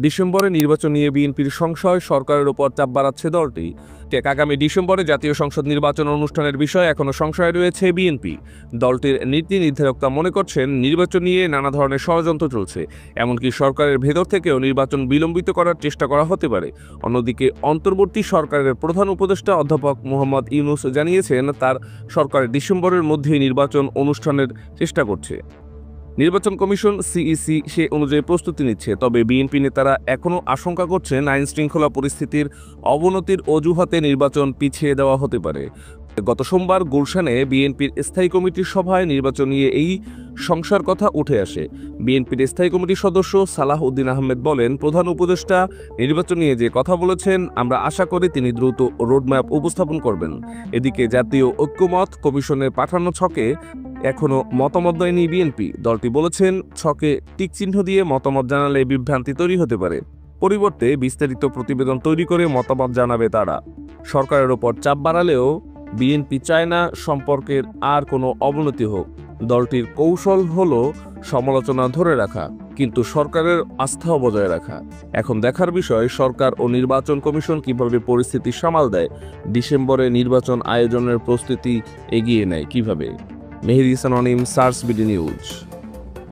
ডিসেম্বরে নির্বাচন নিয়ে বিএনপির সংশয়, সরকারের ওপর চাপ বাড়াচ্ছে দলটি। আগামী ডিসেম্বরে জাতীয় সংসদ নির্বাচন অনুষ্ঠানের বিষয়ে এখনও সংশয়ে রয়েছে বিএনপি। দলটির নীতি নির্ধারকরা মনে করছেন, নির্বাচন নিয়ে নানা ধরনের ষড়যন্ত্র চলছে, এমনকি সরকারের ভেতর থেকেও নির্বাচন বিলম্বিত করার চেষ্টা করা হতে পারে। অন্যদিকে অন্তর্বর্তী সরকারের প্রধান উপদেষ্টা অধ্যাপক মোহাম্মদ ইউনূস জানিয়েছেন, তার সরকার ডিসেম্বরের মধ্যেই নির্বাচন অনুষ্ঠানের চেষ্টা করছে। নির্বাচন কমিশন সিইসি সে অনুযায়ী প্রস্তুতি নিচ্ছে। তবে বিএনপি নেতারা এখনও আশঙ্কা করছেন, আইন শৃঙ্খলা পরিস্থিতির অবনতির অজুহাতে নির্বাচন পিছিয়ে দেওয়া হতে পারে। গত সোমবার গুলশানে বিএনপির স্থায়ী কমিটির সভায় নির্বাচন নিয়ে এই সংশয়ের কথা উঠে আসে। বিএনপির স্থায়ী কমিটির সদস্য সালাহ উদ্দিন আহমেদ বলেন, প্রধান উপদেষ্টা নির্বাচন নিয়ে যে কথা বলেছেন, আমরা আশা করি তিনি দ্রুত রোডম্যাপ উপস্থাপন করবেন। এদিকে জাতীয় ঐক্যমত কমিশনের পাঠানো ছকে এখনও মতামত দেয়নি বিএনপি। দলটি বলেছেন, ছকে টিকচিহ্ন দিয়ে মতামত জানালে বিভ্রান্তি তৈরি হতে পারে। পরিবর্তে বিস্তারিত প্রতিবেদন তৈরি করে মতামত জানাবে তারা। সরকারের ওপর চাপ বাড়ালেও বিএনপি চায় না সম্পর্কের আর কোনো অবনতি হোক। দলটির কৌশল হলো সমালোচনা ধরে রাখা, কিন্তু সরকারের আস্থাও বজায় রাখা। এখন দেখার বিষয়, সরকার ও নির্বাচন কমিশন কিভাবে পরিস্থিতি সামাল দেয়, ডিসেম্বরে নির্বাচন আয়োজনের প্রস্তুতি এগিয়ে নেয় কিভাবে। মেহেদী হাসান অনিম, সার্স বিডি নিউজ।